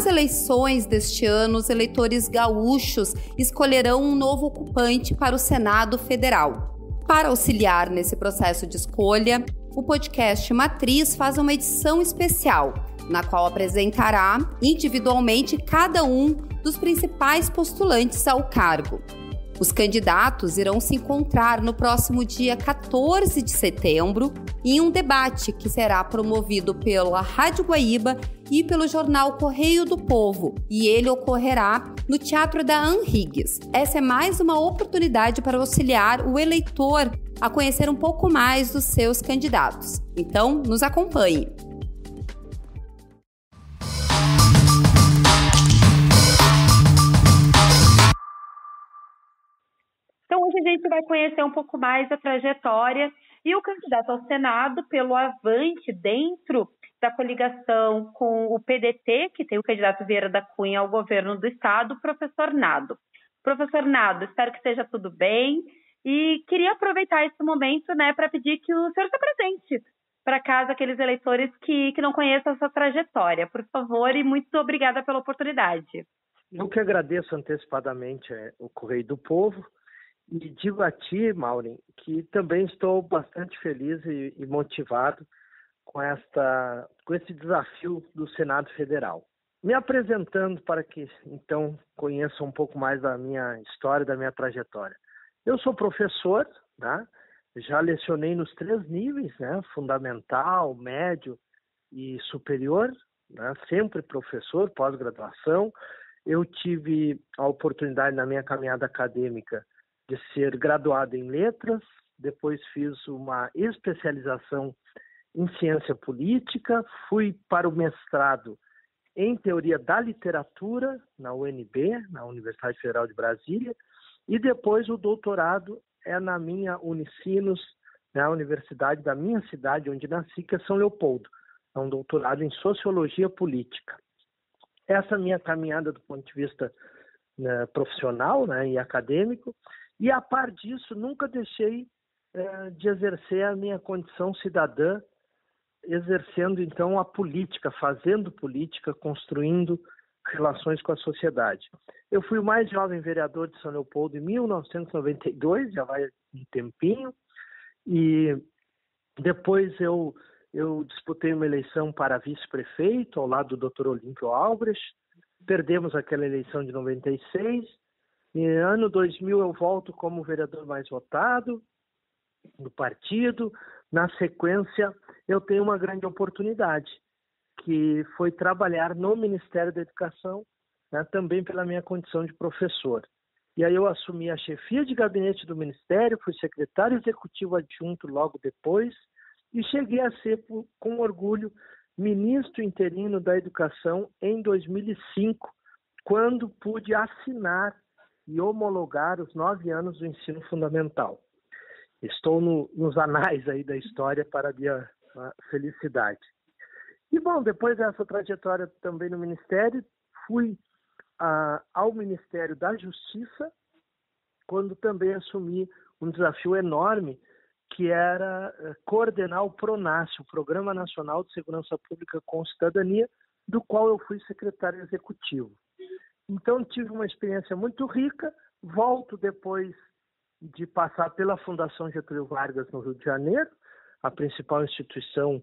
Nas eleições deste ano, os eleitores gaúchos escolherão um novo ocupante para o Senado Federal. Para auxiliar nesse processo de escolha, o podcast Matriz faz uma edição especial, na qual apresentará individualmente cada um dos principais postulantes ao cargo. Os candidatos irão se encontrar no próximo dia 14 de setembro em um debate que será promovido pela Rádio Guaíba e pelo jornal Correio do Povo, e ele ocorrerá no Teatro da Henrigues. Essa é mais uma oportunidade para auxiliar o eleitor a conhecer um pouco mais dos seus candidatos. Então, nos acompanhe! Então, hoje a gente vai conhecer um pouco mais a trajetória e o candidato ao Senado pelo Avante dentro da coligação com o PDT, que tem o candidato Vieira da Cunha ao governo do Estado, o professor Nado. Professor Nado, espero que esteja tudo bem e queria aproveitar esse momento, para pedir que o senhor se apresente para casa aqueles eleitores que não conheçam a sua trajetória. Por favor, e muito obrigada pela oportunidade. Eu que agradeço antecipadamente o Correio do Povo. E digo a ti, Maureen, que também estou bastante feliz e motivado com esse desafio do Senado Federal. Me apresentando para que, então, conheçam um pouco mais da minha história, da minha trajetória. Eu sou professor, já lecionei nos 3 níveis, fundamental, médio e superior, sempre professor, pós-graduação. Eu tive a oportunidade na minha caminhada acadêmica de ser graduado em letras, depois fiz uma especialização em ciência política, fui para o mestrado em teoria da literatura na UNB, na Universidade Federal de Brasília, e depois o doutorado é na minha Unicinos, na universidade da minha cidade, onde nasci, que é São Leopoldo. É um doutorado em sociologia política. Essa minha caminhada do ponto de vista profissional e acadêmico. E, a par disso, nunca deixei de exercer a minha condição cidadã, exercendo, então, a política, fazendo política, construindo relações com a sociedade. Eu fui o mais jovem vereador de São Leopoldo em 1992, já vai um tempinho, e depois eu disputei uma eleição para vice-prefeito, ao lado do Dr. Olímpio Albrecht. Perdemos aquela eleição de 96. Em ano 2000 eu volto como vereador mais votado do partido. Na sequência, eu tenho uma grande oportunidade, que foi trabalhar no Ministério da Educação, também pela minha condição de professor. E aí eu assumi a chefia de gabinete do Ministério, fui secretário executivo adjunto logo depois e cheguei a ser, com orgulho, ministro interino da Educação em 2005, quando pude assinar e homologar os 9 anos do ensino fundamental. Estou nos anais aí da história para a minha felicidade. E, bom, depois dessa trajetória também no Ministério, fui ao Ministério da Justiça, quando também assumi um desafio enorme, que era coordenar o PRONASSE, o Programa Nacional de Segurança Pública com Cidadania, do qual eu fui secretário executivo. Então, tive uma experiência muito rica. Volto depois de passar pela Fundação Getúlio Vargas no Rio de Janeiro, a principal instituição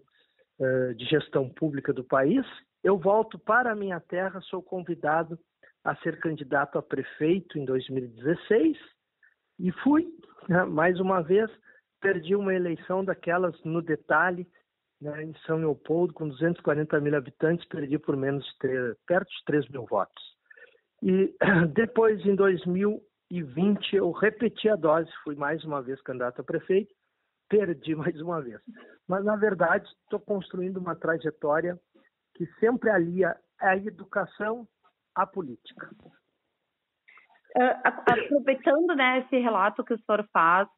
de gestão pública do país. Eu volto para a minha terra, sou convidado a ser candidato a prefeito em 2016 e fui, mais uma vez, perdi uma eleição daquelas no detalhe, em São Leopoldo, com 240 mil habitantes, perdi por perto de 3 mil votos. E depois, em 2020, eu repeti a dose, fui mais uma vez candidato a prefeito, perdi mais uma vez. Mas, na verdade, estou construindo uma trajetória que sempre alia a educação à política. Aproveitando esse relato que o senhor faz,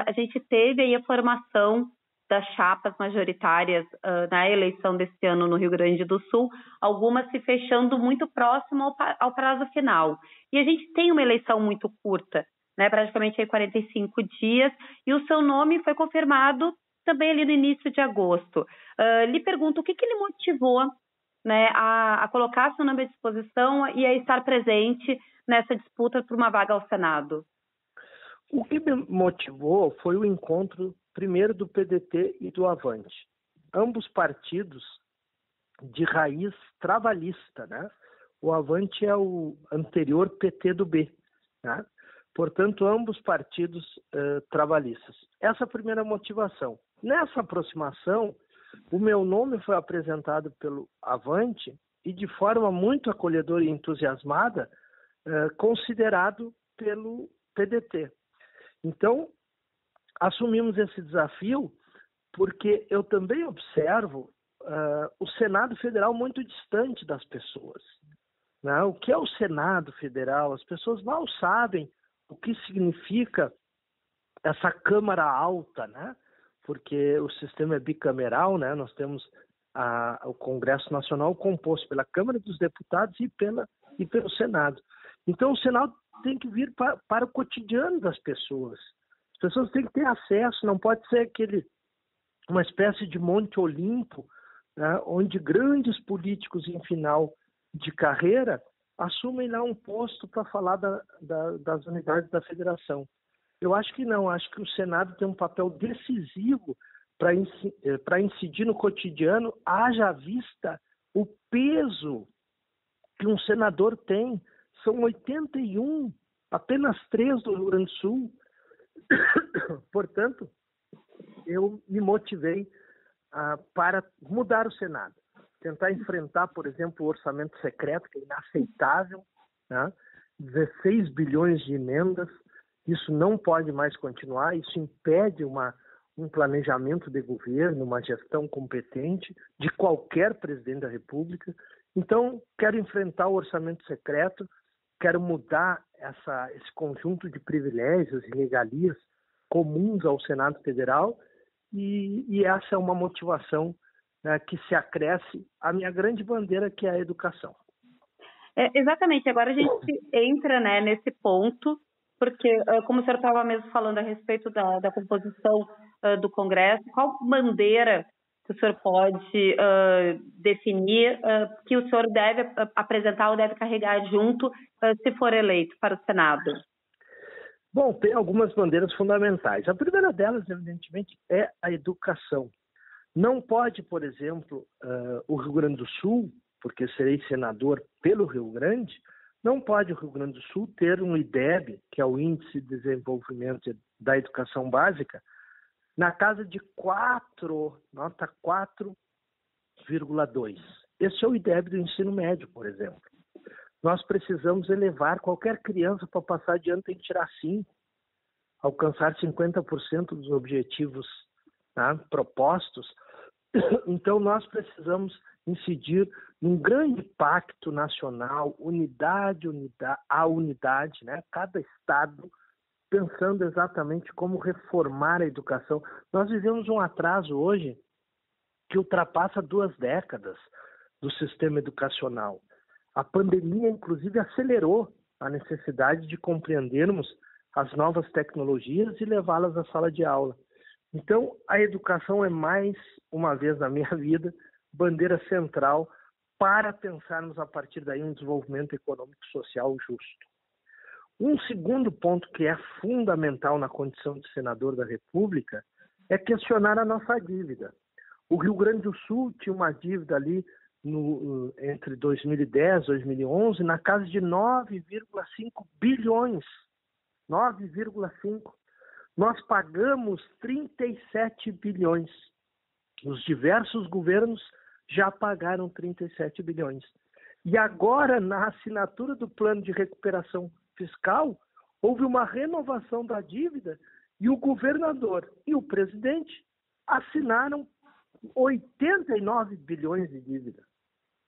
a gente teve aí a formação das chapas majoritárias na eleição desse ano no Rio Grande do Sul, algumas se fechando muito próximo ao prazo final. E a gente tem uma eleição muito curta, praticamente aí 45 dias, e o seu nome foi confirmado também ali no início de agosto. Lhe pergunto o que lhe motivou né, a colocar seu nome à disposição e a estar presente nessa disputa por uma vaga ao Senado? O que me motivou foi o encontro primeiro do PDT e do Avante. Ambos partidos de raiz trabalhista, né? O Avante é o anterior PT do B, né? Portanto, ambos partidos trabalhistas. Essa é a primeira motivação. Nessa aproximação, o meu nome foi apresentado pelo Avante e, de forma muito acolhedora e entusiasmada, considerado pelo PDT. Então, assumimos esse desafio porque eu também observo o Senado Federal muito distante das pessoas, né? O que é o Senado Federal? As pessoas mal sabem o que significa essa Câmara Alta, né? Porque o sistema é bicameral, né? Nós temos o Congresso Nacional composto pela Câmara dos Deputados e pelo Senado. Então, o Senado tem que vir para o cotidiano das pessoas. As pessoas têm que ter acesso, não pode ser uma espécie de Monte Olimpo, né, onde grandes políticos em final de carreira assumem lá um posto para falar das unidades da federação. Eu acho que não, acho que o Senado tem um papel decisivo para incidir no cotidiano, haja vista o peso que um senador tem. São 81, apenas 3 do Rio Grande do Sul. Portanto, eu me motivei para mudar o Senado. Tentar enfrentar, por exemplo, o orçamento secreto, que é inaceitável, né? 16 bilhões de emendas, isso não pode mais continuar, isso impede um planejamento de governo, uma gestão competente de qualquer presidente da República. Então, quero enfrentar o orçamento secreto, quero mudar esse conjunto de privilégios e regalias comuns ao Senado Federal e essa é uma motivação, né, que se acresce à minha grande bandeira, que é a educação. Exatamente. Agora a gente entra, né, nesse ponto, porque, como o senhor estava mesmo falando a respeito da composição do Congresso, qual bandeira que o senhor pode definir que o senhor deve apresentar ou deve carregar junto se for eleito para o Senado? Bom, tem algumas bandeiras fundamentais. A primeira delas, evidentemente, é a educação. Não pode, por exemplo, o Rio Grande do Sul, porque serei senador pelo Rio Grande, não pode o Rio Grande do Sul ter um IDEB, que é o Índice de Desenvolvimento da Educação Básica, na casa de nota 4,2. Esse é o IDEB do ensino médio, por exemplo. Nós precisamos elevar qualquer criança para passar adiante, tem que tirar 5, alcançar 50% dos objetivos, né, propostos. Então, nós precisamos incidir num grande pacto nacional, unidade, né? Cada estado pensando exatamente como reformar a educação. Nós vivemos um atraso hoje que ultrapassa 2 décadas do sistema educacional. A pandemia, inclusive, acelerou a necessidade de compreendermos as novas tecnologias e levá-las à sala de aula. Então, a educação é, mais uma vez na minha vida, bandeira central para pensarmos a partir daí um desenvolvimento econômico e social justo. Um segundo ponto que é fundamental na condição de senador da República é questionar a nossa dívida. O Rio Grande do Sul tinha uma dívida ali entre 2010 e 2011 na casa de 9,5 bilhões. 9,5. Nós pagamos 37 bilhões. Os diversos governos já pagaram 37 bilhões. E agora, na assinatura do plano de recuperação fiscal, houve uma renovação da dívida e o governador e o presidente assinaram 89 bilhões de dívida.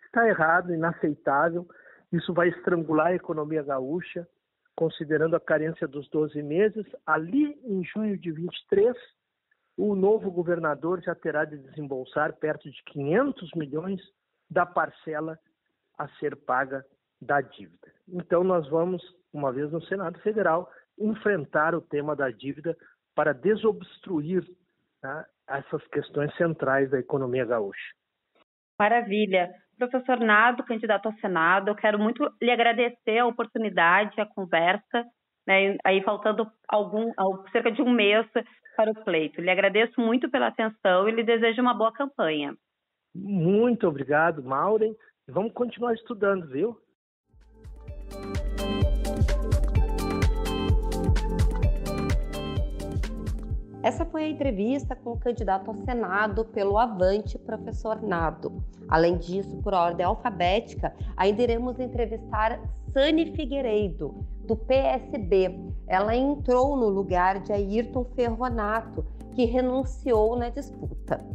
Está errado, inaceitável. Isso vai estrangular a economia gaúcha, considerando a carência dos 12 meses. Ali, em junho de 23, o novo governador já terá de desembolsar perto de 500 milhões da parcela a ser paga da dívida. Então, nós vamos, uma vez no Senado Federal, enfrentar o tema da dívida para desobstruir, né, essas questões centrais da economia gaúcha. Maravilha. Professor Nado, candidato ao Senado, eu quero muito lhe agradecer a oportunidade, a conversa, né, aí faltando cerca de um mês para o pleito. Lhe agradeço muito pela atenção e lhe desejo uma boa campanha. Muito obrigado, Maureen. Vamos continuar estudando, viu? Essa foi a entrevista com o candidato ao Senado pelo Avante, professor Nado. Além disso, por ordem alfabética, ainda iremos entrevistar Sani Figueiredo, do PSB. Ela entrou no lugar de Ayrton Ferronato, que renunciou na disputa.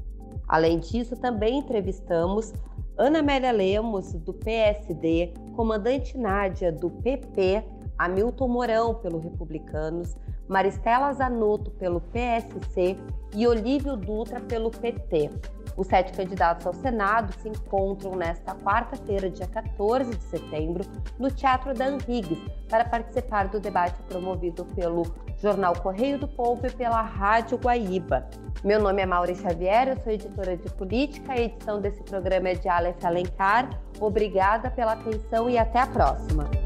Além disso, também entrevistamos Ana Amélia Lemos, do PSD, comandante Nádia, do PP, Hamilton Mourão, pelo Republicanos, Maristela Zanotto, pelo PSC e Olívio Dutra, pelo PT. Os 7 candidatos ao Senado se encontram nesta quarta-feira, dia 14 de setembro, no Teatro da Anhiggs, para participar do debate promovido pelo Jornal Correio do Povo e pela Rádio Guaíba. Meu nome é Maureen Xavier, eu sou editora de política, a edição desse programa é de Aleph Alencar. Obrigada pela atenção e até a próxima!